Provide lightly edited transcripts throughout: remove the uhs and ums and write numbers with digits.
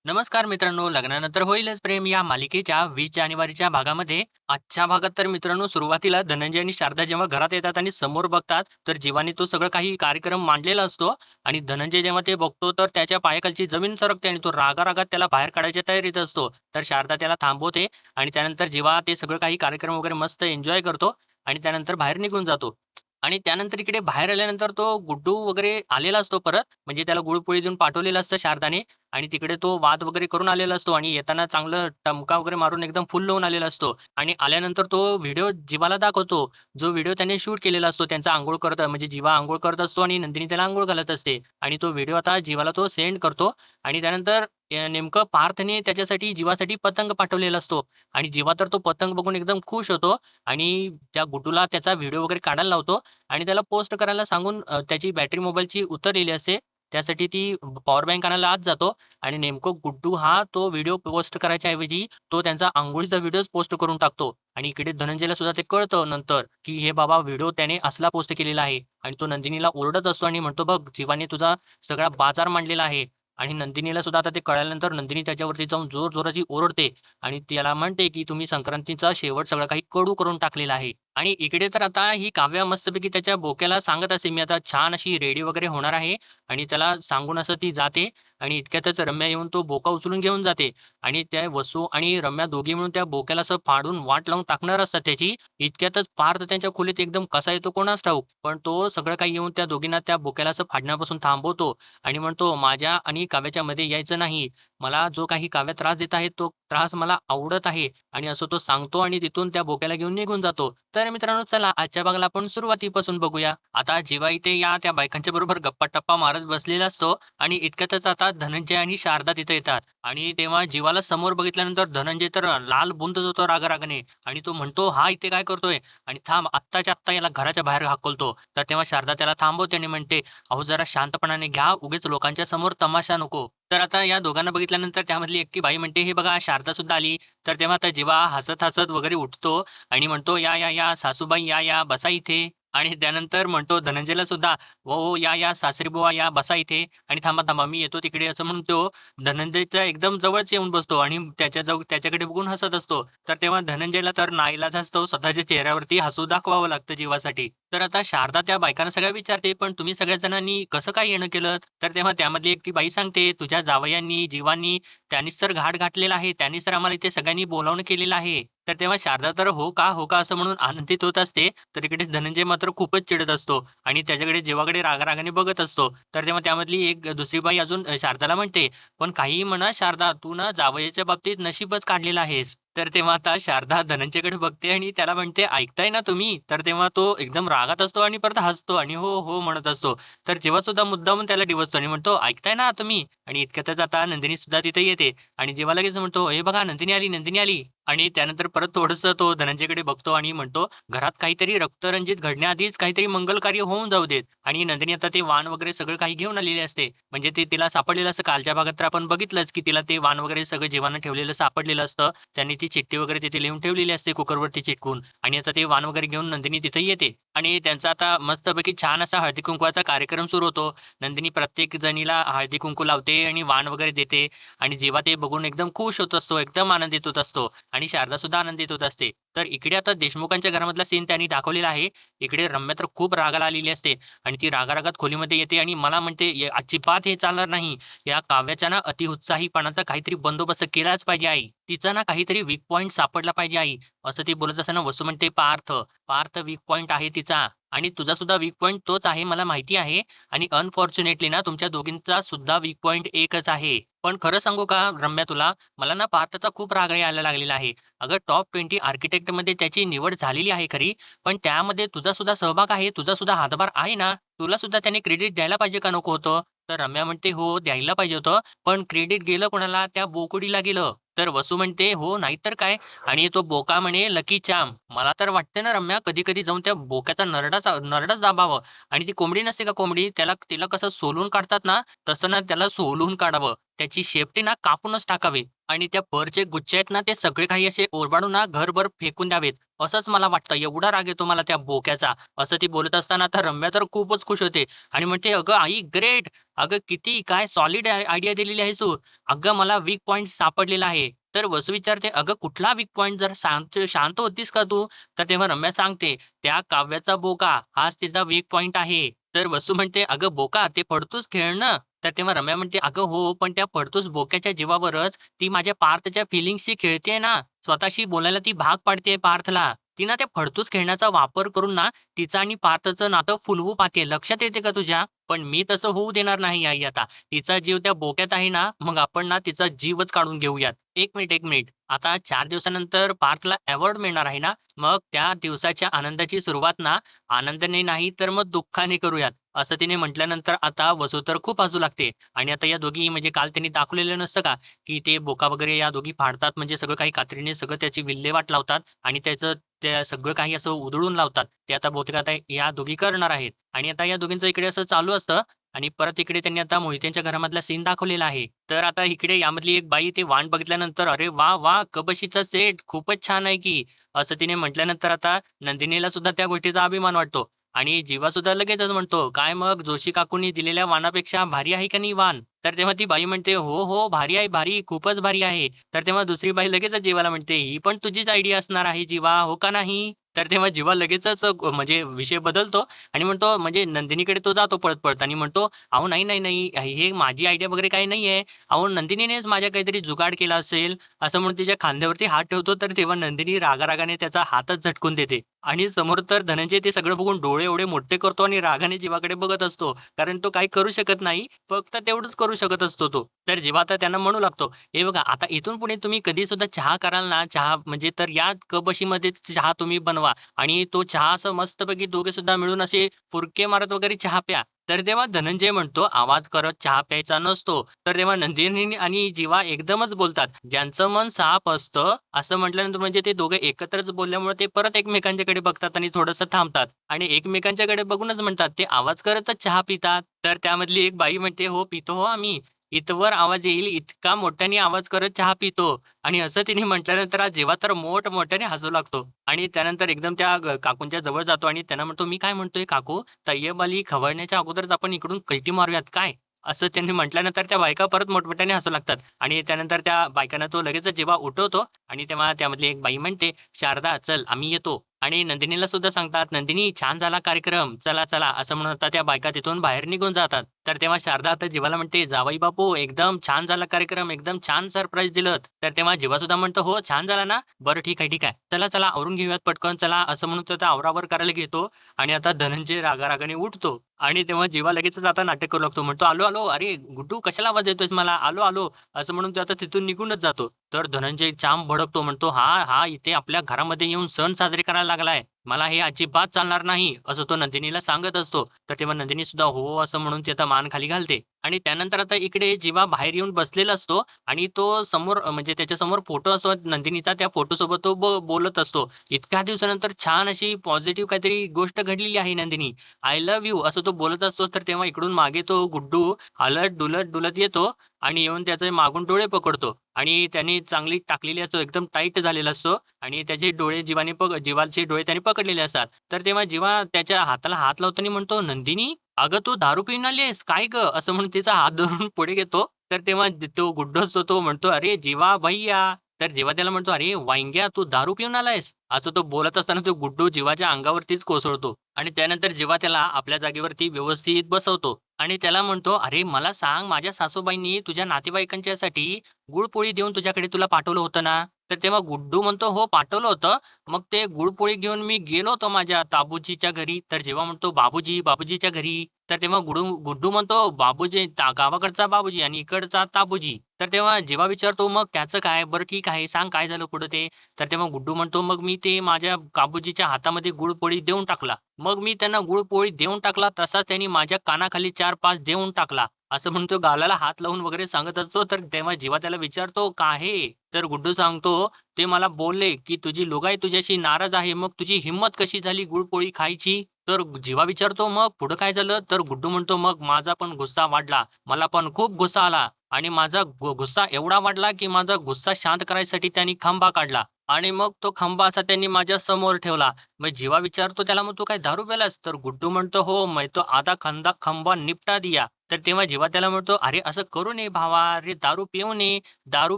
नमस्कार मित्रांनो, लग्नानंतर होईलच प्रेम या मालिकेच्या 20 जानेवारीच्या भागामध्ये आजच्या भागात तर मित्रांनो सुरुवातीला धनंजय आणि शारदा जेव्हा घरात येतात आणि समोर बघतात, तर जीवाने तो सगळं काही कार्यक्रम मांडलेला असतो आणि धनंजय जेव्हा ते बघतो, तर त्याच्या पायाखालची जमीन सरकते आणि तो रागा-रागात त्याला बाहेर काढायच्या तयारीत असतो. तर शारदा त्याला थांबवते आणि त्यानंतर जेव्हा ते सगळं काही कार्यक्रम वगैरे मस्त एन्जॉय करतो आणि त्यानंतर बाहेर निघून जातो. आणि त्यानंतर इकडे बाहेर आल्यानंतर तो गुड्डू वगैरे आलेला असतो परत, म्हणजे त्याला गुळपोळी देऊन पाठवलेलं असतं शारदाने आणि तिकडे तो वाद वगैरे करून आलेला असतो आणि येताना चांगलं टमका वगैरे मारून एकदम फुल लावून आलेला असतो आणि आल्यानंतर तो व्हिडिओ जीवाला दाखवतो. जो व्हिडिओ त्याने शूट केलेला असतो त्यांचा अंघोळ करत म्हणजे जीवा अंघोळ करत असतो आणि नंदिनी त्याला अंघोळ घालत असते आणि तो व्हिडिओ आता जीवाला तो सेंड करतो आणि त्यानंतर नेमकं पार्थने त्याच्यासाठी जीवासाठी पतंग पाठवलेला असतो आणि जीवा तर तो पतंग बघून एकदम खुश होतो आणि त्या गुड्डूला त्याचा व्हिडिओ वगैरे काढायला लावतो आणि त्याला पोस्ट करायला सांगून त्याची बॅटरी मोबाईलची उतरलेली असते. त्यासाठी ती पॉवर बँक आणायला आत जातो आणि नेमकं गुड्डू हा तो व्हिडिओ पोस्ट करायच्या ऐवजी तो त्यांचा अंघोळीचा व्हिडिओच पोस्ट करून टाकतो आणि इकडे धनंजयला सुद्धा ते कळतं नंतर, की हे बाबा व्हिडिओ त्याने असला पोस्ट केलेला आहे आणि तो नंदिनीला ओरडत असतो आणि म्हणतो, "बघ जीवाने तुझा सगळा बाजार मांडलेला आहे." आणि नंदिनीला सुद्धा आता ते कळाल्यानंतर नंदिनी त्याच्यावरती जाऊन जोरजोराची ओरडते आणि त्याला म्हणते, की "तुम्ही संक्रांतीचा शेवट सगळं काही कडू करून टाकलेला आहे." आणि इकडे तर आता ही काव्या मस्तपैकी त्याच्या बोक्याला सांगत असे, "मी आता छान अशी रेडी वगैरे होणार आहे." आणि त्याला सांगून असं ती जाते आणि इतक्यातच रम्या येऊन तो बोका उचलून घेऊन जाते आणि त्या वसू आणि रम्या दोघी मिळून त्या बोक्याला असं फाडून वाट लावून टाकणार असतात त्याची. इतक्यातच पार्थ त्यांच्या खोलीत एकदम कसा येतो कोणास ठाऊक. पण तो सगळं काही येऊन त्या दोघींना त्या बोक्याला असं फाडण्यापासून थांबवतो आणि म्हणतो, "माझ्या आणि काव्याच्या मध्ये यायचं नाही. मला जो काही काव्या त्रास देत आहे, तो त्रास मला आवडत आहे." आणि असं तो सांगतो आणि तिथून त्या बोक्याला घेऊन निघून जातो. तर मित्रांनो चला आजच्या भागाला आपण सुरुवातीपासून बघूया. आता जेव्हा इथे या त्या बायकांच्या बरोबर गप्पा-टप्पा मारत बसलेला असतो आणि इतक्यातच आता धनंजय आणि शारदा तिथे येतात आणि तेव्हा जीवाला समोर बघितल्यानंतर धनंजय तर लाल बुंद होतो रागारागाने आणि तो म्हणतो, "हा इथे काय करतोय? आणि थांब आत्ताच्या आत्ता याला घराच्या बाहेर हाकलतो." तर तेव्हा शारदा त्याला थांबवते आणि म्हणते, "अहो जरा शांतपणाने घ्या, उगीच लोकांच्या समोर तमाशा नको." तर आता या दोघांना बघितल्यानंतर त्यामधली एकटी बाई म्हणते, "हे बघा शारदा सुद्धा आली." तर तेव्हा आता जीवा हसत-हसत वगैरे उठतो आणि म्हणतो, "या, या, या सासूबाई या, या बसा इथे." आणि त्यानंतर म्हणतो धनंजयला सुद्धा, "हो, हो, या, या सासरी बुवा या बसा इथे आणि थांबा, थांबा मी येतो तिकडे." असं म्हणून तो धनंजयच्या एकदम जवळच येऊन बसतो आणि त्याच्याजवळ त्याच्याकडे बघून हसत असतो. तर तेव्हा धनंजयला तर नाईलाज असतो स्वतःच्या चेहऱ्यावरती हसू दाखवावं लागतं जीवासाठी. तर आता शारदा त्या बायकांना सगळ्या विचारते, "पण तुम्ही सगळ्या जणांनी कसं काय येणं केलंत?" तर तेव्हा त्यामधली एकटी बाई सांगते, "तुझ्या जावयांनी, जीवांनी त्यांनीच तर घाट घातलेला आहे. त्यांनीच तर आम्हाला इथे सगळ्यांनी बोलावणं केलेलं आहे." तर तेव्हा शारदा तर "हो का? हो का?" असं म्हणून आनंदित होत असते. तर इकडे धनंजय मात्र खूपच चिडत असतो आणि त्याच्याकडे जीवाकडे रागारागाने बघत असतो. तर तेव्हा त्यामधली एक दुसरी बाई अजून शारदाला म्हणते, "पण काहीही म्हणा शारदा, तू ना जावयाच्या बाबतीत नशीबच काढलेलं आहेस." तर तेव्हा आता शारदा धनंजयकडे बघते आणि त्याला म्हणते, "ऐकताय ना तुम्ही?" तर तेव्हा तो एकदम रागात असतो आणि परत हसतो आणि "हो, हो" म्हणत असतो. तर जेव्हा सुद्धा मुद्दामून त्याला डिवचतो आणि म्हणतो, "ऐकताय ना तुम्ही?" आणि इतक्यातच आता नंदिनी सुद्धा तिथे येते आणि जेव्हा लगेच म्हणतो, "हे बघा नंदिनी आली, नंदिनी आली." आणि त्यानंतर परत थोडंसं तो धनंजयकडे बघतो आणि म्हणतो, "घरात काहीतरी रक्तरंजित घडण्याआधीच काहीतरी मंगल कार्य होऊन जाऊ देत." आणि नंदिनी आता ते वाण वगैरे सगळं काही घेऊन आलेली असते. म्हणजे ते तिला सापडलेलं असतं. कालच्या भागात तर आपण बघितलंच, की तिला ते वाण वगैरे सगळं जीवानं ठेवलेलं सापडलेलं असतं. त्यांनी ती चिठ्ठी वगैरे तिथे लिहून ठेवलेली असते कुकरवरती चिटकवून आणि आता ते वाण वगैरे घेऊन नंदिनी तिथे येते आणि त्यांचा आता मस्तपैकी छान असा हळदी-कुंकवाचा कार्यक्रम सुरू होतो. नंदिनी प्रत्येक जणीला हळदी-कुंकू लावते आणि वाण वगैरे देते आणि जेव्हा ते बघून एकदम खुश होत असतो, एकदम आनंदित होत असतो आणि शारदा सुद्धा आनंदित होत असते. तर इकडे आता देशमुखांच्या घरामधला सीन त्यांनी दाखवलेला आहे. इकडे रम्या तर खूप रागाला आलेली असते आणि ती रागा-रागात खोलीमध्ये येते आणि मला म्हणते, अजिबात हे चालणार नाही. या काव्याच्या ना अतिउत्साहीपणाचा काहीतरी बंदोबस्त केलाच पाहिजे आई. तिचा ना काहीतरी वीक पॉइंट सापडला पाहिजे आई." असं ती बोलत असताना वसू म्हणते, "पार्थ, पार्थ वीक पॉइंट आहे तिचा आणि तुझा सुद्धा वीक पॉइंट तोच आहे मला माहिती आहे आणि अनफॉर्च्युनेटली ना तुमच्या दोघींचा सुद्धा वीक पॉइंट एकच आहे. पण खरं सांगू का रम्या तुला, मला ना पार्थचा खूप राग यायला लागलेला आहे. अगं टॉप 20 आर्किटेक्टमध्ये त्याची निवड झालेली आहे खरी, पण त्यामध्ये तुझा सुद्धा सहभाग आहे, तुझा सुद्धा हातभार आहे ना. तुला सुद्धा त्याने क्रेडिट द्यायला पाहिजे का नको होतं?" तर रम्या म्हणते, "हो, द्यायला पाहिजे होतं, पण क्रेडिट गेलं कोणाला? त्या बोकुडीला गेलं." तर वसू म्हणते, "हो, नाहीतर काय?" आणि तो बोका म्हणे, "लकी चार्म." मला तर वाटतं ना रम्या, कधी-कधी जाऊन त्या बोक्याचा नरडाच दाबावं आणि ती कोंबडी नसते का कोंबडी, तिला कसं सोलून काढतात ना, तसं ना त्याला सोलून काढावं. त्याची शेपटी ना कापूनच टाकावी आणि त्या फरचे गुच्छे आहेत ना, ते सगळे काही असे ओरबाडून ना घरभर फेकून द्यावेत. असंच मला वाटतं. एवढा राग येतो मला त्या बोक्याचा. असं ती बोलत असताना आता रम्या तर खूपच खुश होते आणि म्हणते, "अगं आई ग्रेट! अगं किती काय सॉलिड आयडिया दिलेली आहेस तू. "अगं मला वीक पॉइंट सापडलेला आहे." तर वसू विचारते, "अगं कुठला वीक पॉइंट? जरा शांत शांत होतीस का तू?" तर तेव्हा रम्या सांगते, "त्या काव्याचा बोका हाच तिचा वीक पॉइंट आहे." तर वसू म्हणते, "अगं बोका ते फडतूस खेळणं." तर तेव्हा रम्या म्हणते, "अगं हो, पण त्या फडतूस बोक्याच्या जीवावरच ती माझ्या पार्थच्या फीलिंग्सशी खेळतेय ना. स्वतःशी बोलायला ती भाग पाडतेय पार्थला. ती ना त्या फडतूस खेळण्याचा वापर करून ना तिचं आणि पार्थचं नातं फुलवू पाहतेय. लक्षात येते का तुझ्या? पण मी तसं होऊ देणार नाही आई आता. तिचा जीव त्या बोक्यात आहे ना, मग आपण ना तिचा जीवच काढून घेऊयात." "एक मिनिट, 1 मिनिट. आता 4 दिवसानंतर पार्थला अवॉर्ड मिळणार आहे ना, मग त्या दिवसाच्या आनंदाची सुरुवात ना आनंदाने नाही तर मग दुःखाने करूयात." असं तिने म्हटल्यानंतर आता वसू तर खूप हसू लागते आणि आता या दोघी म्हणजे काल त्यांनी दाखवलेलं नसतं का, की ते बोका वगैरे या दोघी फाडतात म्हणजे सगळं काही कात्रीने सगळं त्याची विल्हेवाट लावतात आणि त्याचं ते सगळं काही असं उधळून लावतात. ते आता बहुतेक आता या दोघी करणार आहेत आणि आता या दोघींचं इकडे असं चालू असतं आणि परत इकडे त्यांनी आता मोहितेंच्या घरामधला सीन दाखवलेला आहे. तर आता इकडे यामधली एक बाई ते वाण बघितल्यानंतर "अरे वाह! वाह! कबशीचा सेट खूपच छान आहे की." असं तिने म्हटल्यानंतर आता नंदिनीला सुद्धा त्या गोष्टीचा अभिमान वाटतो आणि जीवा सुद्धा लगेचच म्हणतो, "काय मग जोशी काकूंनी दिलेल्या वाणापेक्षा भारी आहे का नाही वाण?" तर तेव्हा ती बाई म्हणते, "हो, हो. भारी आहे, भारी. खूपच भारी आहे." तर तेव्हा दुसरी बाई लगेचच जीवाला म्हणते, "ही पण तुझीच आयडिया असणार आहे जीवा, हो का नाही?" तर तेव्हा जीवा लगेचच म्हणजे विषय बदलतो आणि म्हणतो म्हणजे नंदिनीकडे तो जातो पळत-पळत आणि म्हणतो, "अहो नाही, नाही, नाही. हे माझी आयडिया वगैरे काही नाहीये. अहो नंदिनीनेच माझ्या काहीतरी जुगाड केला असेल." असं म्हणून तिच्या खांद्यावरती हात ठेवतो, तर तेव्हा नंदिनी रागारागाने त्याचा हातच झटकून देते आणि समोर तर धनंजय ते सगळं बघून डोळे एवढे मोठे करतो आणि रागाने जीवाकडे बघत असतो. कारण तो काही करू शकत नाही. फक्त तेवढंच करू शकत असतो तो. तर जेव्हा आता त्यांना म्हणू लागतो, "हे बघा आता इथून पुढे तुम्ही कधी सुद्धा चहा कराल ना, चहा म्हणजे तर या कपबशीमध्ये चहा तुम्ही बनवा आणि तो चहा असं मस्तपैकी दोघे सुद्धा मिळून असे फुरके मारत वगैरे चहा प्या." तर तेव्हा धनंजय म्हणतो, "आवाज करत चहा प्यायचा नसतो." तर तेव्हा नंदिनी आणि जीवा एकदमच बोलतात. ज्यांचं मन साफ असतं, असं म्हटल्यानंतर म्हणजे ते दोघे एकत्रच बोलल्यामुळे ते परत एकमेकांच्याकडे बघतात आणि थोडंसं थांबतात आणि एकमेकांच्याकडे बघूनच म्हणतात, "ते आवाज करतच चहा पितात." तर त्यामधली एक बाई म्हणते, "हो, पितो हो आम्ही. इथवर आवाज येईल इतका मोठ्याने आवाज करत चहा पितो." आणि असं तिने म्हटल्यानंतर हा जीवा तर मोठमोठ्याने हसू लागतो आणि त्यानंतर एकदम त्या काकूंच्या जवळ जातो आणि त्यांना म्हणतो, "मी काय म्हणतोय काकू, तय्यब अली खवळण्याच्या अगोदरच आपण इकडून कल्टी मारूयात काय?" असं त्यांनी म्हटल्यानंतर त्या बायका परत मोठमोठ्याने हसू लागतात आणि त्यानंतर त्या बायकांना तो लगेचच जीवा उठवतो आणि तेव्हा त्यामधली एक बाई म्हणते, "शारदा चल आम्ही येतो." आणि नंदिनीला सुद्धा सांगतात, "नंदिनी छान झाला कार्यक्रम. चला, चला." असं म्हणून आता त्या बायका तिथून बाहेर निघून जातात. तर तेव्हा शारदा आता जीवाला म्हणते, "जावई बापू एकदम छान झाला कार्यक्रम. एकदम छान सरप्राईज दिलत." तर तेव्हा जीवा सुद्धा म्हणतो, "हो छान झाला ना? बरं ठीक आहे, ठीक आहे. चला, चला आवरून घेऊयात पटकन चला." असं म्हणून तो आता आवरावर करायला घेतो आणि आता धनंजय रागारागाने उठतो आणि तेव्हा जीवा लगेचच आता नाटक करू लागतो. म्हणतो, "आलो, आलो. अरे गुड्डू कशाला आवाज देतोयस मला? आलो, आलो." असं म्हणून तो आता तिथून निघूनच जातो. तर धनंजय जाम भडकतो. म्हणतो, "हा इथे आपल्या घरामध्ये येऊन सण साजरे करायला लागलाय. मला हे अजिबात चालणार नाही." असं तो नंदिनीला सांगत असतो. तर तेव्हा नंदिनी सुद्धा हो असं म्हणून ती आता मान खाली घालते. आणि त्यानंतर आता इकडे जीवा बाहेर येऊन बसलेला असतो आणि तो समोर म्हणजे त्याच्यासमोर फोटो असतो नंदिनीचा. त्या फोटोसोबत तो बोलत असतो. इतक्या दिवसानंतर छान अशी पॉझिटिव्ह काहीतरी गोष्ट घडलेली आहे नंदिनी. आय लव्ह यू असं तो बोलत असतो. तर तेव्हा इकडून मागे तो गुड्डू हलत-डुलत येतो आणि येऊन त्याचे मागून डोळे पकडतो आणि त्याने चांगली टाकलेली असतो. एकदम टाईट झालेला असतो आणि त्याचे डोळे जीवाचे डोळे त्याने पकडलेले असतात. तर तेव्हा जीवा त्याच्या हाताला हात लावताना म्हणतो, "नंदिनी, अगं तू दारू पिऊन आली आहेस? काय गं?" असं म्हणून तिचा हात धरून पुढे घेतो. तर तेव्हा तो गुड्डू असतो तो म्हणतो, "अरे जीवा भैय्या." तर जीवा त्याला म्हणतो, "अरे वांग्या तू दारू पिऊन आलायस?" असं तो बोलत असताना तो गुड्डू जीवाच्या अंगावरतीच कोसळतो आणि त्यानंतर जीवा त्याला आपल्या जागेवरती व्यवस्थित बसवतो आणि त्याला म्हणतो, "अरे मला सांग माझ्या सासूबाईंनी तुझ्या नातेवाईकांच्यासाठी गुळपोळी देऊन तुझ्याकडे तुला पाठवलं होतं ना?" तर तेव्हा गुड्डू म्हणतो, "हो पाठवलं होतं." मग ते गुळपोळी घेऊन मी गेलो होतो माझ्या ताबूजीच्या घरी. तर जेव्हा म्हणतो, "बाबूजी, बाबूजीच्या घरी." तर तेव्हा गुड्डू म्हणतो, "बाबूजी गावाकडचा बाबूजी आणि इकडचा ताबूजी." तर तेव्हा जेव्हा विचारतो, "मग त्याचं काय? बरं ठीक आहे, सांग काय झालं पुढं ते?" तर तेव्हा गुड्डू म्हणतो, "मग मी ते माझ्या बाबूजीच्या हातामध्ये गुळपोळी देऊन टाकला." मग मी त्यांना गुळपोळी देऊन टाकला, तसाच त्यांनी माझ्या कानाखाली 4-5 देऊन टाकला. असं म्हणून तो गालाला हात लावून वगैरे सांगत असतो. तर तेव्हा जेव्हा त्याला विचारतो, "का आहे?" तर गुड्डू सांगतो, "ते मला बोलले, की तुझी लुगाई तुझ्याशी नाराज आहे. मग तुझी हिंमत कशी झाली गुळपोळी खायची?" तर जीवा विचारतो, "मग पुढं काय झालं?" तर गुड्डू म्हणतो, "मग माझा पण गुस्सा वाढला. मला पण खूप गुस्सा आला आणि माझा गुस्सा एवढा वाढला, की माझा गुस्सा शांत करायसाठी त्यांनी खंबा काढला आणि मग तो खंबा असा त्यांनी माझ्या समोर ठेवला." मग जीवा विचारतो त्याला, "मग तू काय दारू प्यालास?" तर गुड्डू म्हणतो, "हो, मैं तो आधा खंबा निपटा दिया." तर तेव्हा जेव्हा त्याला म्हणतो, "अरे असं करू नये भावा, अरे दारू पिऊ नये. दारू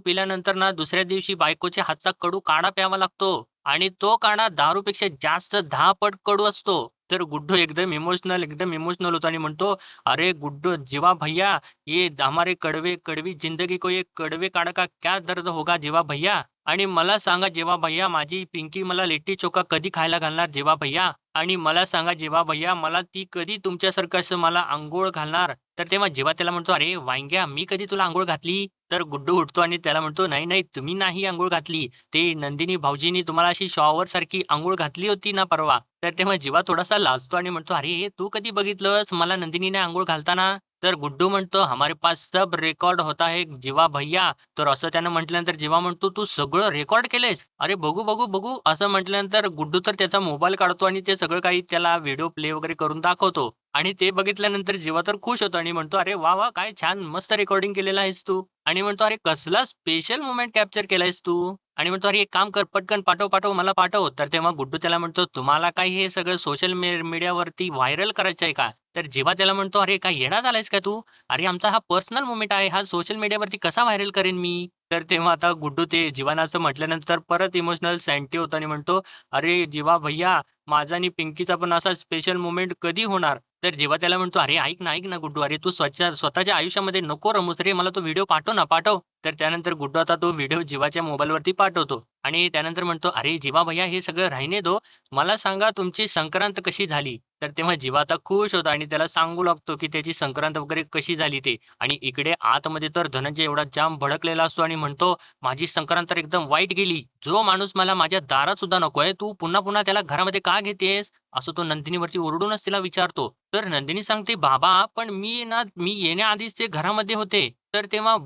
पिल्यानंतर ना दुसऱ्या दिवशी बायकोच्या हातचा कडू काढा प्यावा लागतो आणि तो काढा दारूपेक्षा जास्त 10 पट कडू असतो." तर गुड्डू एकदम इमोशनल होतो आणि म्हणतो, "अरे गुड्डू जीवा भैया, ये हमारे कड़वे कड़वी जिंदगी को ये कड़वे काढा का क्या दर्द होगा जीवा भैया?" आणि मला सांगा जेव्हा भैया माझी पिंकी मला लिट्टी चोखा कधी खायला घालणार जेव्हा भैया? आणि मला सांगा जेव्हा भैया मला ती कधी तुमच्यासारखं असं मला अंघोळ घालणार? तर तेव्हा जेव्हा त्याला म्हणतो, "अरे वांग्या मी कधी तुला अंघोळ घातली?" तर गुड्डू उठतो आणि त्याला म्हणतो, "नाही, नाही तुम्ही नाही अंघोळ घातली. ते नंदिनी भाऊजींनी तुम्हाला अशी शॉवरसारखी अंघोळ घातली होती ना परवा." तर तेव्हा जीवा थोडासा लाजतो आणि म्हणतो, "अरे तू कधी बघितलंस मला नंदिनीने अंघोळ घालताना?" तर गुड्डू म्हणतो, "हमारे पास सब रेकॉर्ड होता है जीवा भैया." तर असं त्यानं म्हटल्यानंतर जेव्हा म्हणतो, "तू सगळं रेकॉर्ड केलंयस?" "अरे बघू, बघू, बघू." असं म्हटल्यानंतर गुड्डू तर त्याचा मोबाईल काढतो आणि ते सगळं काही त्याला व्हिडिओ प्ले वगैरे करून दाखवतो. आणि ते बघितल्यानंतर जीवा तर खुश होतो आणि म्हणतो, "अरे वाह! वाह! काय छान मस्त रेकॉर्डिंग केलेलं आहेस तू." आणि म्हणतो, "अरे कसला स्पेशल मोमेंट कॅप्चर केलायस तू." आणि म्हणतो, "अरे एक काम कर पटकन पाठव, पाठव मला पाठव." तर तेव्हा गुड्डू त्याला म्हणतो, "तुम्हाला काय हे सगळं सोशल मीडियावरती व्हायरल करायचं आहे का?" तर जेव्हा त्याला म्हणतो, "अरे काय येडा झालायस का तू? अरे आमचा हा पर्सनल मोमेंट आहे. हा सोशल मीडियावरती कसा व्हायरल करेन मी?" तर तेव्हा आता गुड्डू ते जीवानं असं म्हटल्यानंतर परत इमोशनल सँटी होतो आणि म्हणतो, "अरे जीवा भैय्या माझा आणि पिंकीचा पण असा स्पेशल मोमेंट कधी होणार?" तर जेव्हा त्याला म्हणतो, "अरे ऐक ना गुड्डू, अरे तू स्वतःच्या आयुष्यामध्ये नको रमूस रे, मला तो व्हिडिओ पाठव ना, पाठव." तर त्यानंतर गुड्डू आता तो व्हिडिओ जीवाच्या मोबाईलवरती पाठवतो आणि त्यानंतर म्हणतो, "अरे जीवा भैय्या हे सगळं राहिने दो. मला सांगा तुमची संक्रांत कशी झाली?" तर तेव्हा जीवा आता खुश होतो आणि त्याला सांगू लागतो, की त्याची संक्रांत वगैरे कशी झाली ते. आणि इकडे आतमध्ये तर धनंजय एवढा जाम भडकलेला असतो आणि म्हणतो, "माझी संक्रांत तर एकदम वाईट गेली. जो माणूस मला माझ्या दारात सुद्धा नकोय, तू पुन्हा-पुन्हा त्याला घरामध्ये का घेतेस?" असं तो नंदिनीवरती ओरडूनच तिला विचारतो. तर नंदिनी सांगते, "बाबा, पण मी येण्याआधीच ते घरामध्ये होते." तर तेव्हा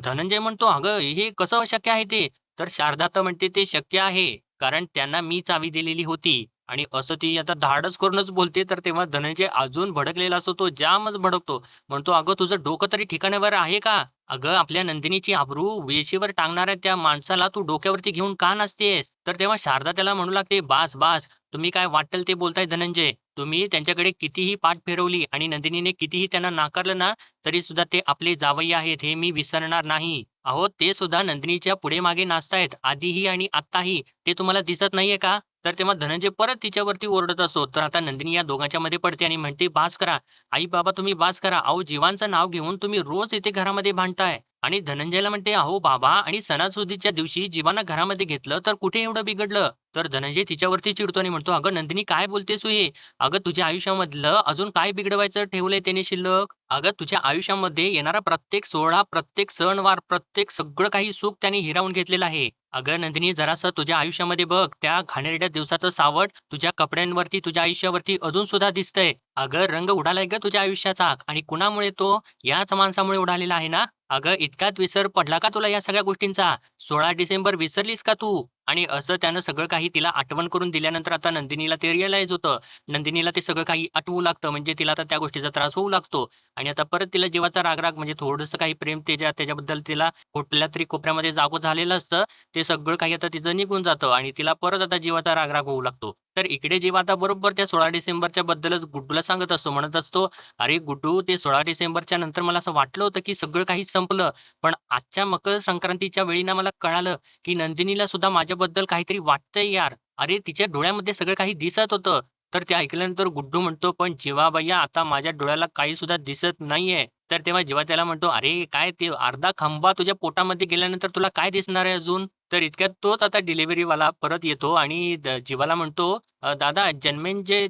धनंजय म्हणतो, "अगं, हे कसं शक्य आहे ते?" तर शारदा तर म्हणते, "ते शक्य आहे, कारण त्यांना मी चावी दिलेली होती." आणि असं ती आता धाडस करूनच बोलते, तर तेव्हा धनंजय अजून भडकलेला असतो. तो जामच भडकतो. म्हणतो, "अगं, तुझं डोकं तरी ठिकाणावर आहे का? अगं, आपल्या नंदिनीची अब्रू वेशीवर टांगणाऱ्या त्या माणसाला तू डोक्यावरती घेऊन का नाचतेस?" तर तेव्हा शारदा त्याला म्हणू लागते, "बास, बास. तुम्ही काय वाटेल ते बोलताय धनंजय. तुम्ही त्यांच्याकडे कितीही पाठ फिरवली आणि नंदिनीने कितीही त्यांना नाकारलं ना, तरी सुद्धा ते आपले जावई आहेत हे मी विसरणार नाही. अहो, ते सुद्धा नंदिनीच्या पुढे-मागे नाचतायत. आधीही आणि आत्ताही. ते तुम्हाला दिसत नाहीये का?" तर तेव्हा धनंजय परत तिच्यावरती ओरडत असतो. तर आता नंदिनी या दोघांच्या मध्ये पडते आणि म्हणते, "बास करा. आई-बाबा तुम्ही बास करा. अहो जीवांचं नाव घेऊन तुम्ही रोज इथे घरामध्ये भांडताय." आणि धनंजयला म्हणते, "अहो बाबा आणि सणासुदीच्या दिवशी जीवांना घरामध्ये घेतलं तर कुठे एवढं बिघडलं?" तर धनंजय तिच्यावरती चिडतो आणि म्हणतो, "अगं नंदिनी काय बोलतेस तू हे? अगं तुझ्या आयुष्यामधलं अजून काय बिघडवायचं ठेवलंय त्याने शिल्लक? अगं तुझ्या आयुष्यामध्ये येणारा प्रत्येक सोहळा, प्रत्येक सणवार, प्रत्येक सगळं काही सुख त्याने हिरावून घेतलेलं आहे. अगं नंदिनी जरासं तुझ्या आयुष्यामध्ये बघ, त्या घाणेरड्या दिवसाचं सावट तुझ्या कपड्यांवरती, तुझ्या आयुष्यावरती अजून सुद्धा दिसतंय. अगं रंग उडालाय गं तुझ्या आयुष्याचा आणि कुणामुळे तो? याच माणसामुळे उडालेला आहे ना? अगं इतकाच विसर पडला का तुला या सगळ्या गोष्टींचा? 16 डिसेंबर विसरलीस का तू?" आणि असं त्यानं सगळं काही तिला आठवण करून दिल्यानंतर आता नंदिनीला ते रिअलाईज होतं. नंदिनीला ते सगळं काही आठवू लागतं. म्हणजे तिला आता त्या गोष्टीचा त्रास होऊ लागतो. आणि आता परत तिला जीवाचा राग-राग म्हणजे थोडंसं काही प्रेम त्याच्याबद्दल तिला कुठल्यातरी कोपऱ्यामध्ये जागं झालेलं असतं. ते सगळं काही आता तिथं निघून जातं आणि तिला परत आता जीवाचा राग-राग होऊ लागतो. तर इकडे जीवा आता बरोबर त्या 16 डिसेंबरच्या बद्दलच गुड्डूला सांगत असतो. म्हणत असतो, "अरे गुड्डू, ते 16 डिसेंबरच्या नंतर मला असं वाटलं होतं, की सगळं काही संपलं. पण आजच्या मकर संक्रांतीच्या वेळी ना मला कळालं, की नंदिनीला सुद्धा माझ्याबद्दल काहीतरी वाटतंय यार. अरे तिच्या डोळ्यामध्ये सगळं काही दिसत होतं." तर ते ऐकल्यानंतर गुड्डू म्हणतो, "पण जीवाभैय्या आता माझ्या डोळ्याला काही सुद्धा दिसत नाहीये." तर तेव्हा जीवा त्याला म्हणतो, "अरे काय ते अर्धा खंबा तुझ्या पोटामध्ये गेल्यानंतर तुला काय दिसणार आहे अजून?" तर इतक्यात तोच आता डिलिव्हरीवाला परत येतो आणि जीवाला म्हणतो, दादा जन्मेजय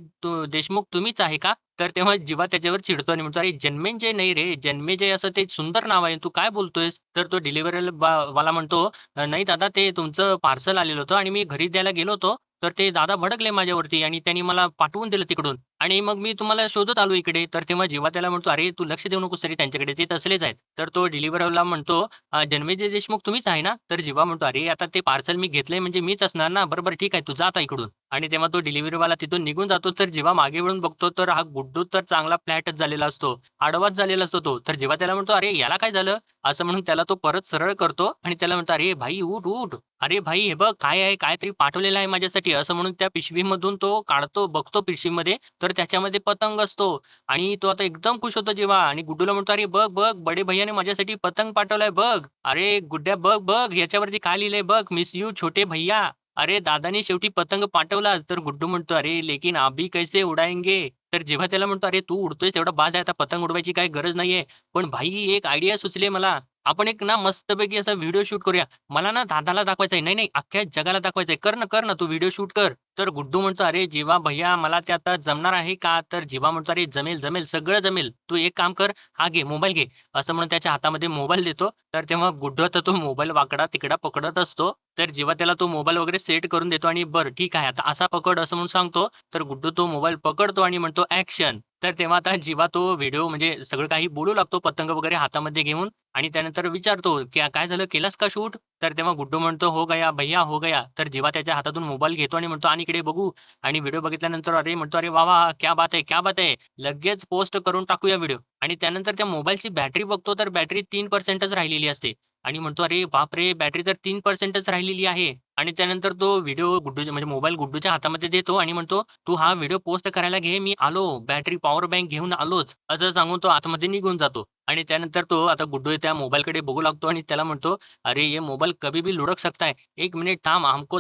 देशमुख तुम्हीच आहे का?" तर तेव्हा जीवा त्याच्यावर चिडतो आणि म्हणतो, "अरे जन्मेजय नाही रे, जन्मेजय असं ते सुंदर नाव आहे. तू काय बोलतोयस?" तर तो डिलिव्हरी वाला म्हणतो, नाही दादा ते तुमचं पार्सल आलेलं होतं आणि मी घरी द्यायला गेलो होतो. तर ते दादा भडकले माझ्यावरती आणि त्यांनी मला पाठवून दिलं तिकडून आणि मग मी तुम्हाला शोधत आलो इकडे." तर तेव्हा जेव्हा त्याला म्हणतो, "अरे तू लक्ष देऊ नकोस रे त्यांच्याकडे, ते तसलेच आहेत." तर तो डिलिव्हरीवाला म्हणतो, जन्मेजय देशमुख तुम्हीच आहे ना?" तर जेव्हा म्हणतो, "अरे आता ते पार्सल मी घेतलंय म्हणजे मीच असणार ना. बरं, ठीक आहे. तू जा आता इकडून." आणि तेव्हा तो डिलिव्हरीवाला तिथून निघून जातो. तर जेव्हा मागे वळून बघतो, तर हा गुड्डू तर चांगला फ्लॅटच झालेला असतो. आडवाच झालेला असतो तो. तर जेव्हा त्याला म्हणतो, "अरे याला काय झालं?" असं म्हणून त्याला तो परत सरळ करतो आणि त्याला म्हणतो, "अरे भाई उठ, उठ. अरे भाई हे बघ काय आहे, काहीतरी पाठवलेलं आहे माझ्यासाठी." असं म्हणून त्या पिशवीमधून तो काढतो, बघतो पिशवीमध्ये, तर तर त्याच्यामध्ये पतंग असतो आणि तो आता एकदम खुश होतो जेव्हा आणि गुड्डूला म्हणतो, "अरे बघ, बघ बडे भैय्याने माझ्यासाठी पतंग पाठवलाय बघ. अरे गुड्ड्या बघ, बघ याच्यावरती काय लिहिलंय बघ, मिस यू छोटे भैय्या." अरे दादाने शेवटी पतंग पाठवला. तर गुड्डू म्हणतो, "अरे लेकिन अभी कैसे उड़ाएंगे?" तर जेव्हा त्याला म्हणतो, "अरे तू उडतोयस तेवढा बास आहे. आता पतंग उडवायची काही गरज नाहीये. पण भाई एक आयडिया सुचली मला. आपण एक ना मस्तपैकी असा व्हिडिओ शूट करूया. मला ना दादाला दाखवायचा आहे. नाही, नाही अख्ख्या जगाला दाखवायचं कर ना, कर ना तू व्हिडिओ शूट कर." तर गुड्डू म्हणतो, "अरे जीवा भैय्या मला ते आता जमणार आहे का?" तर जीवा म्हणतो, "अरे जमेल, जमेल सगळं जमेल. तू एक काम कर, हा घे मोबाईल घे." असं म्हणून त्याच्या हातामध्ये मोबाईल देतो. तर तेव्हा गुड्डू आता तो मोबाईल वाकडा-तिकडा पकडत असतो. तर जेव्हा त्याला तो मोबाईल वगैरे सेट करून देतो आणि "बरं ठीक आहे आता असा पकड" असं म्हणून सांगतो. तर गुड्डू तो मोबाईल पकडतो आणि म्हणतो "ॲक्शन." तर तेव्हा आता जेव्हा तो व्हिडिओ म्हणजे सगळं काही बोलू लागतो पतंग वगैरे हातामध्ये घेऊन आणि त्यानंतर विचारतो, की "काय झालं केलास का शूट?" तर तेव्हा गुड्डू म्हणतो, "हो गया भैय्या हो गया." तर जेव्हा त्याच्या हातातून मोबाईल घेतो आणि म्हणतो, "आण इकडे बघू." आणि व्हिडिओ बघितल्यानंतर अरे म्हणतो, "अरे वाह, वाह! क्या बात है, क्या बात है." लगेच पोस्ट करून टाकूया व्हिडिओ आणि त्यानंतर त्या मोबाईलची बॅटरी बघतो तर बॅटरी 3%च राहिलेली असते आणि म्हणतो, "अरे बापरे! बॅटरी तर 3%च राहिलेली आहे." आणि त्यानंतर तो व्हिडिओ गुड्डूच्या म्हणजे मोबाईल गुड्डूच्या हातामध्ये देतो आणि म्हणतो, "तू हा व्हिडिओ पोस्ट करायला घे, मी आलो. बॅटरी पॉवर बँक घेऊन आलोच." असं सांगून तो आतमध्ये निघून जातो. आणि त्यानंतर तो आता गुड्डू त्या मोबाईलकडे बघू लागतो आणि त्याला म्हणतो, "अरे ये मोबाईल कभी भी लुढ़क सकता है. 1 मिनिट थांब, हमको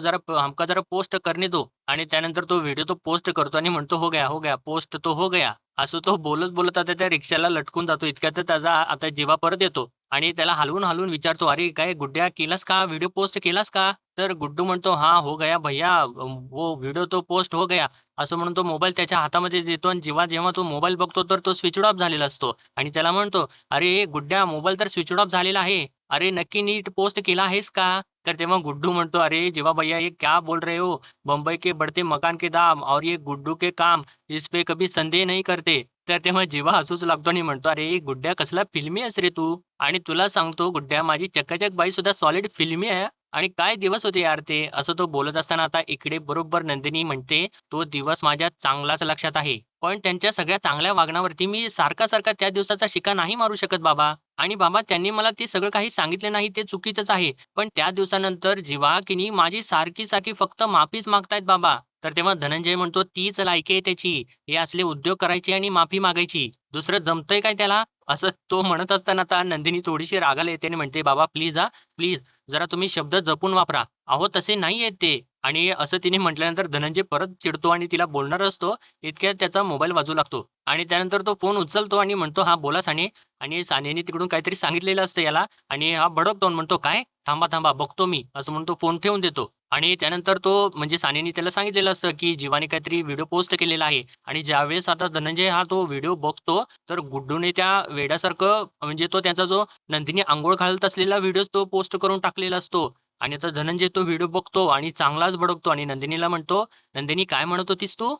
जरा पोस्ट करने दो." आणि त्यानंतर तो व्हिडिओ तो पोस्ट करतो आणि म्हणतो, "हो गया, हो गया. पोस्ट तो हो गया." असं तो बोलत-बोलत आता त्या रिक्षाला लटकून जातो. इतक्यातच त्याचा आता जिवा परत येतो आणि त्याला हलवून-हलवून विचारतो, "अरे काय गुड्ड्या केलास का? व्हिडिओ पोस्ट केलास का?" तर गुड्डू म्हणतो, "हाँ, हो गया भैय्या. वो व्हिडिओ तो पोस्ट हो गया." असं म्हणून तो मोबाईल त्याच्या हातामध्ये देतो आणि जेव्हा तो मोबाईल बघतो तर तो स्विचड ऑफ झालेला असतो आणि त्याला म्हणतो, "अरे गुड्ड्या मोबाईल तर स्विचड ऑफ झालेला आहे. अरे नक्की नीट पोस्ट केला आहेस का?" तर तेव्हा गुड्डू म्हणतो, "अरे जीवा भैया ये क्या बोल रहे हो? बम्बई के बढ़ते मकान के दाम और ये गुड्डू के काम, इस पे कभी संदेह नहीं करते." तर तेव्हा जीवा हसूच लागतो आणि म्हणतो, "अरे गुड्ड्या कसला फिल्मी आहेस रे तू? आणि तुला सांगतो गुड्ड्या माझी चकाचक बाई सुद्धा सॉलिड फिल्मी आहे आणि काय दिवस होते यार ते." असं तो बोलत असताना आता इकडे बरोबर नंदिनी म्हणते, "तो दिवस माझ्या चांगलाच लक्षात आहे. पण त्यांच्या सगळ्या चांगल्या वागण्यावरती मी सारखा-सारखा त्या दिवसाचा शिक्का नाही मारू शकत बाबा. आणि बाबा त्यांनी मला ते सगळं काही सांगितले नाही ते चुकीचंच आहे. पण त्या दिवसानंतर जेव्हा की नाही माझी सारखी-सारखी फक्त माफीच मागतायत बाबा." तर तेव्हा धनंजय म्हणतो, "तीच लायकी आहे त्याची. हे असले उद्योग करायचे आणि माफी मागायची. दुसरं जमतंय काय त्याला?" असं तो म्हणत असताना आता नंदिनी थोडीशी रागाला येते आणि म्हणते, "बाबा प्लीज हां, प्लीज जरा तुम्ही शब्द जपून वापरा. अहो तसे नाही आहेत ते." आणि असं तिने म्हटल्यानंतर धनंजय परत चिडतो आणि तिला बोलणार असतो, इतक्यात त्याचा मोबाईल वाजू लागतो. आणि त्यानंतर तो फोन उचलतो आणि म्हणतो, "हां, बोला साने." आणि सानेने तिकडून काहीतरी सांगितलेलं असतं याला आणि हा भडकतो आणि म्हणतो, "काय? थांबा, थांबा बघतो मी." असं म्हणून तो फोन ठेवून देतो. आणि त्यानंतर तो म्हणजे सानेने त्याला सांगितलेलं असतं, की जीवाने काहीतरी व्हिडिओ पोस्ट केलेला आहे. आणि ज्यावेळेस आता धनंजय हा तो व्हिडिओ बघतो, तर गुड्डूने त्या वेड्यासारखं म्हणजे तो त्याचा जो नंदिनी अंघोळ घालत असलेला व्हिडिओच तो पोस्ट करून टाकलेला असतो. आणि आता धनंजय तो व्हिडिओ बघतो आणि चांगलाच भडकतो आणि नंदिनीला म्हणतो, "नंदिनी काय म्हणत होतीस तू?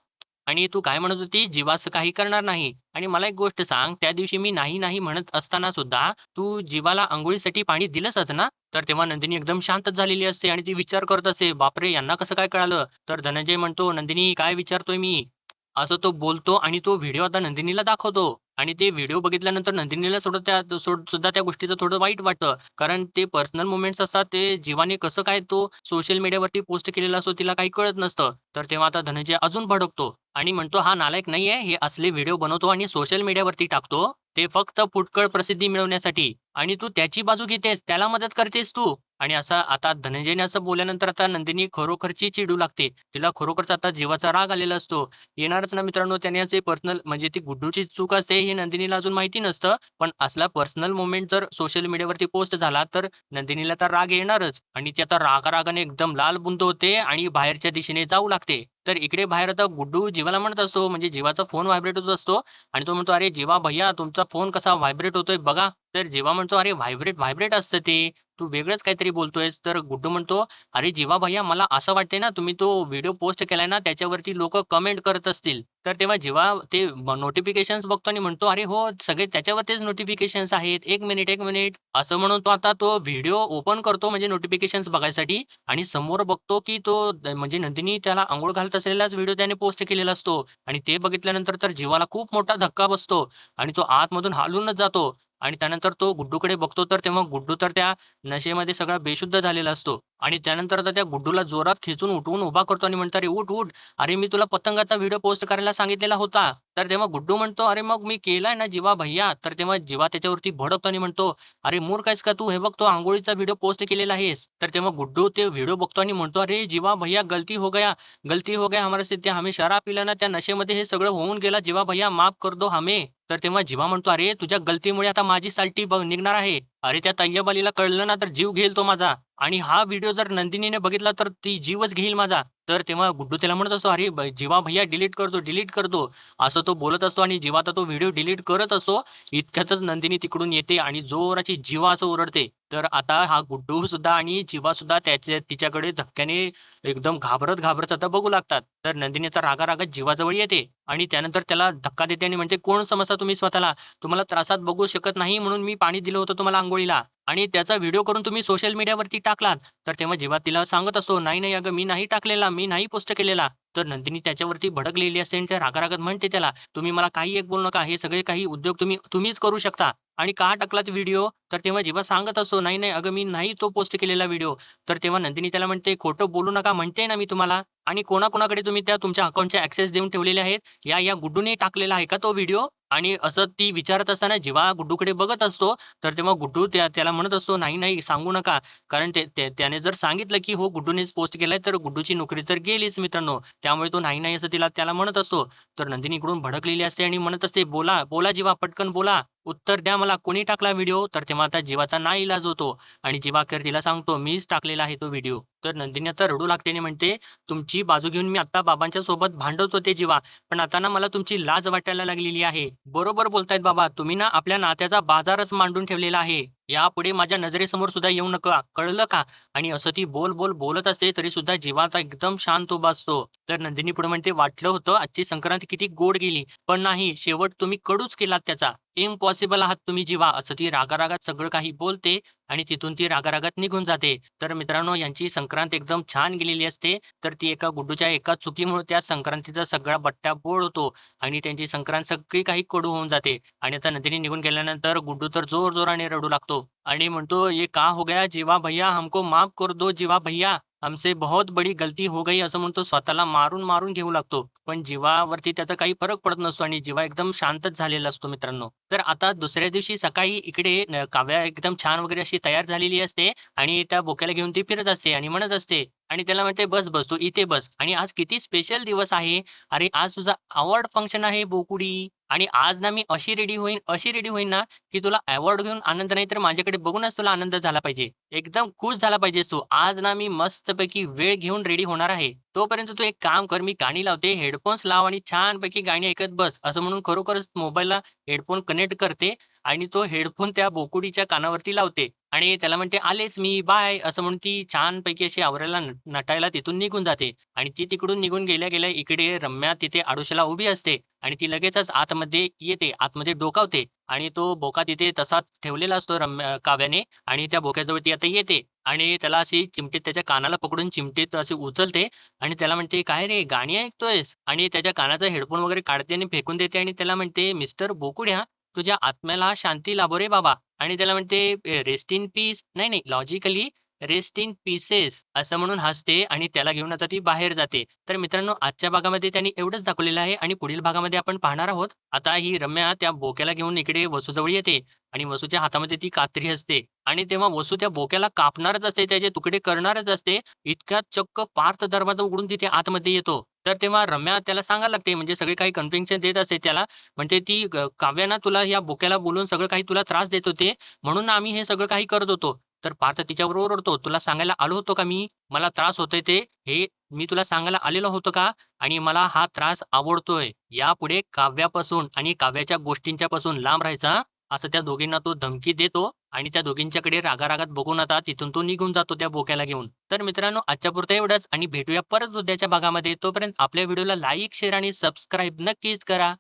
आणि तू काय म्हणत होती? जीवा असं काही करणार नाही. आणि मला एक गोष्ट सांग, त्या दिवशी मी नाही, नाही म्हणत असताना सुद्धा तू जीवाला अंघोळीसाठी पाणी दिलंसच ना?" तर तेव्हा नंदिनी एकदम शांतच झालेली असते आणि ती विचार करत असते, "बापरे! यांना कसं काय कळालं?" तर धनंजय म्हणतो, "नंदिनी काय विचारतोय मी?" असं तो बोलतो आणि तो व्हिडिओ आता नंदिनीला दाखवतो. आणि ते व्हिडिओ बघितल्यानंतर नंदिनीला सुद्धा त्या गोष्टीचं थोडं वाईट वाटतं. कारण ते पर्सनल मोमेंट्स असतात ते जीवाने कसं काय तो सोशल मीडियावरती पोस्ट केलेला असतो तिला काही कळत नसतं. तर तेव्हा आता धनंजय अजून भडकतो आणि म्हणतो, "हा नालायक नाहीये. हे असले व्हिडिओ बनवतो आणि सोशल मीडियावरती टाकतो. ते फक्त फुटकळ प्रसिद्धी मिळवण्यासाठी. आणि तू त्याची बाजू घेतेस, त्याला मदत करतेस तू." आणि असा आता धनंजयने असं बोलल्यानंतर आता नंदिनी खरोखरची चिडू लागते. तिला खरोखरच आता जीवाचा राग आलेला असतो. येणारच ना मित्रांनो त्याने पर्सनल म्हणजे ती गुड्डूची चूक असते हे नंदिनीला अजून माहिती नसतं. पण असला पर्सनल मोमेंट जर सोशल मीडियावरती पोस्ट झाला तर नंदिनीला तर राग येणारच आणि ती आता रागा-रागाने एकदम लालबुंद होते आणि बाहेरच्या दिशेने जाऊ लागते. तर इकडे बाहेर आता गुड्डू जीवाला म्हणत असतो म्हणजे जीवाचा फोन व्हायब्रेट होत असतो आणि तो म्हणतो, "अरे जीवा भैय्या तुमचा फोन कसा व्हायब्रेट होतोय बघा." तर जीवा म्हणतो, "अरे व्हायब्रेट, व्हायब्रेट असतं ते. तू वेगळंच काहीतरी बोलतोयस." तर गुड्डू म्हणतो, "अरे जीवा भैय्या मला असं वाटतंय ना तुम्ही तो व्हिडिओ पोस्ट केलाय ना त्याच्यावरती लोकं कमेंट करत असतील." तर तेव्हा जेव्हा ते नोटिफिकेशन्स बघतो आणि म्हणतो, "अरे हो, सगळे त्याच्यावरतीच नोटिफिकेशन्स आहेत. 1 मिनिट, 1 मिनिट." असं म्हणून तो आता तो व्हिडिओ ओपन करतो म्हणजे नोटिफिकेशन्स बघायसाठी आणि समोर बघतो, की तो म्हणजे नंदिनी त्याला अंघोळ घालत असलेलाच व्हिडिओ त्याने पोस्ट केलेला असतो आणि ते बघितल्यानंतर तर जीवाला खूप मोठा धक्का बसतो आणि तो आतमधून हालूनच जातो आणि त्यानंतर तो गुड्डूकडे बघतो तर तेव्हा गुड्डू तर त्या नशेमध्ये सगळा बेशुद्ध झालेला असतो आणि त्यानंतर आता त्या गुड्डूला जोरात खेचून उठवून उभा करतो आणि म्हणतो, "अरे उठ, उठ. अरे मी तुला पतंगाचा व्हिडिओ पोस्ट करायला सांगितलेला होता." तर तेव्हा गुड्डू म्हणतो, "अरे मग मी केलाय ना जीवा भैय्या." तर तेव्हा जीवा त्याच्यावरती भडकतो आणि म्हणतो, "अरे मूर्ख आहेस का तू? हे बघ तो अंघोळीचा व्हिडिओ पोस्ट केलेला आहेस." तर तेव्हा गुड्डू ते व्हिडिओ बघतो आणि म्हणतो, "अरे जीवा भैय्या गलती हो गया, गलती हो गया हमारे से. ते आम्ही शराब पिला ना त्या नशेमध्ये हे सगळं होऊन गेला. जीवा भैय्या माफ कर दो हमें." तर तेव्हा जीवा म्हणतो, "अरे तुझ्या गलतीमुळे आता माझी साल्टी निघणार आहे. अरे त्या तय्यब अलीला कळलं ना तर जीव घेईल तो माझा. आणि हा व्हिडिओ जर नंदिनीने बघितला तर ती जीवच घेईल माझा." तर तेव्हा गुड्डू त्याला म्हणत असतो, "अरे जीवा भैय्या डिलीट कर दो, डिलीट कर दो." असं तो बोलत असतो आणि जीवा आता तो व्हिडिओ डिलीट करत असतो. इतक्यातच नंदिनी तिकडून येते आणि जोराची जीवा असं ओरडते. तर आता हा गुड्डू सुद्धा आणि जीवा सुद्धा तिच्याकडे धक्क्याने एकदम घाबरत आता बघू लागतात. तर नंदिनी आता रागारागात जीवाजवळ येते आणि त्यानंतर त्याला धक्का देते आणि म्हणते, "कोण समजता तुम्ही स्वतःला? तुम्हाला त्रासात बघू शकत नाही म्हणून मी पाणी दिलं होतं तुम्हाला अंघोळीला आणि त्याचा व्हिडिओ करून तुम्ही सोशल मीडियावरती टाकलात." तर तेव्हा जेव्हा तिला सांगत असतो, "नाही, नाही अगं मी नाही टाकलेला, मी नाही पोस्ट केलेला." तर नंदिनी त्याच्यावरती भडकलेली असते आणि त्या रागारागात म्हणते त्याला, "तुम्ही मला काही एक बोलू नका. हे सगळे काही उद्योग तुम्हीच करू शकता आणि का टाकलात व्हिडिओ?" तर तेव्हा जेव्हा सांगत असतो, "नाही, नाही अगं मी नाही तो पोस्ट केलेला व्हिडिओ." तर तेव्हा नंदिनी त्याला म्हणते, "खोटं बोलू नका म्हणते ना मी तुम्हाला आणि कोणाकोणाकडे तुम्ही त्या तुमच्या अकाउंटचे ॲक्सेस देऊन ठेवलेले आहेत? या गुड्डूने टाकलेला आहे का तो व्हिडिओ?" आणि असं ती विचारत असताना जेव्हा गुड्डूकडे बघत असतो, तर तेव्हा गुड्डू त्याला म्हणत असतो, "नाही, नाही सांगू नका." कारण त्याने जर सांगितलं, की हो गुड्डूनेच पोस्ट केलाय, तर गुड्डूची नोकरी तर गेलीच मित्रांनो. त्यामुळे तो नाही, नाही असं त्याला म्हणत असतो. तर नंदिनी इकडून भडकलेली असते आणि म्हणत असते, "बोला, बोला जीवा पटकन बोला. उत्तर द्या मला. कोणी टाकला व्हिडिओ?" तर तेव्हा आता जीवाचा नाईलाज होतो आणि जीवा अखेर तिला सांगतो, "मीच टाकलेला आहे तो व्हिडिओ." तर नंदिनी आता रडू लागते आणि म्हणते, "तुमची बाजू घेऊन मी आता बाबांच्या सोबत भांडत होते जीवा. पण आता ना मला तुमची लाज वाटायला लागलेली आहे. बरोबर बोलतायत बाबा. तुम्ही ना आपल्या नात्याचा बाजारच मांडून ठेवलेला आहे. यापुढे माझ्या नजरेसमोर सुद्धा येऊ नका. कळलं का?" आणि असं ती बोलत असते तरी सुद्धा जीवा आता एकदम शांत उभा असतो. तर नंदिनी पुढे म्हणते, "वाटलं होतं आजची संक्रांत किती गोड गेली. पण नाही शेवट तुम्ही कडूच केलात त्याचा. इम्पॉसिबल आहात तुम्ही जीवा." असं ती रागारागात सगळं काही बोलते आणि तिथून ती रागारागात निघून जाते. तर मित्रांनो यांची संक्रांत एकदम छान गेलेली असते. तर ती एका गुड्डूच्या एका चुकीमुळे त्या संक्रांतीचा सगळा बट्ट्या बोळ होतो आणि त्यांची संक्रांत सगळी काही कडू होऊन जाते. आणि आता नंदिनी निघून गेल्यानंतर गुड्डू तर जोरजोराने रडू लागतो आणि म्हणतो, "ये क्या हो गया जीवा भैया हमको माफ कर दो जीवा भैया. हमसे बहुत बड़ी गलती हो गई." असं म्हणतो स्वतःला मारून घेऊ लागतो. पण जीवावरती त्याचा काही फरक पडत नसतो आणि जीवा एकदम शांतच झालेला असतो मित्रांनो. तर आता दुसऱ्या दिवशी सकाळी इकडे काव्या एकदम छान वगैरे अशी तयार झालेली असते आणि त्या बोक्याला घेऊन ती फिरत असते आणि म्हणत असते आणि त्याला म्हणते, "बस, बस तू इथे बस आणि आज किती स्पेशल दिवस आहे. अरे आज तुझा अवॉर्ड फंक्शन आहे बोकुडी आणि आज ना मी अशी रेडी होईन ना, की तुला अवॉर्ड घेऊन आनंद नाही तर माझ्याकडे बघूनच तुला आनंद झाला पाहिजे. एकदम खुश झाला पाहिजेस तू. आज ना मी मस्तपैकी वेळ घेऊन रेडी होणार आहे. तोपर्यंत तू एक काम कर, मी गाणी लावते, हेडफोन्स लाव आणि छानपैकी गाणी ऐकत बस." असं म्हणून खरोखरच मोबाईलला हेडफोन कनेक्ट करते आणि तो हेडफोन त्या बोकुडीच्या कानावरती लावते आणि त्याला म्हणते, "आलेच मी, बाय." असं म्हणून ती छानपैकी अशी आवरायला नटायला तिथून निघून जाते आणि ती तिकडून निघून गेल्या इकडे रम्या तिथे आडोशाला उभी असते आणि ती लगेचच आतमध्ये येते, आतमध्ये डोकावते आणि तो बोका तिथे तसाच ठेवलेला असतो काव्याने आणि त्या बोक्याजवळ ती आता येते आणि त्याला अशी चिमटीत त्याच्या कानाला पकडून चिमटीत अशी उचलते आणि त्याला म्हणते, "काय रे गाणी ऐकतोयस?" आणि त्याच्या कानाचा हेडफोन वगैरे काढते आणि फेकून देते आणि त्याला म्हणते, "मिस्टर बोकुड्या, तुझ्या आत्म्याला शांती लाभो रे बाबा." आणि त्याला म्हणते, "रेस्ट इन पीस." नाही, नाही लॉजिकली रेस्ट इन पीसेस असं म्हणून हसते आणि त्याला घेऊन आता ती बाहेर जाते. तर मित्रांनो आजच्या भागामध्ये त्यांनी एवढंच दाखवलेलं आहे आणि पुढील भागामध्ये आपण पाहणार आहोत. आता ही रम्या त्या बोक्याला घेऊन इकडे वसूजवळ येते आणि वसूच्या हातामध्ये ती कात्री असते आणि तेव्हा वसू त्या बोक्याला कापणारच असते, त्याचे तुकडे करणारच असते. इतक्यात चक्क पार्थ दरवाजा उघडून तिथे आतमध्ये येतो. तर तेव्हा रम्या त्याला सांगायला लागते म्हणजे सगळे काही कन्व्हिन्शन देत असते त्याला. म्हणते ती "काव्या ना तुला या बोक्याला बोलून सगळं काही तुला त्रास देत होते, म्हणून आम्ही हे सगळं काही करत होतो." तर पार्थ तिच्यावर ओरडतो, "तुला सांगायला आलो होतो का मी? मला त्रास होतोय ते, हे मी तुला सांगायला आलेलो होतो का? आणि मला हा त्रास आवडतोय. यापुढे काव्यापासून आणि काव्याच्या गोष्टींच्या पासून लांब राहायचा." असं त्या दोघींना तो धमकी देतो आणि त्या दोघींच्याकडे रागारागात बघून आता तिथून तो निघून जातो त्या बोक्याला घेऊन. तर मित्रांनो आजच्यापुरतं एवढंच आणि भेटूया परत उद्याच्या भागामध्ये. तोपर्यंत आपल्या व्हिडिओला लाईक, शेअर आणि सबस्क्राईब नक्कीच करा.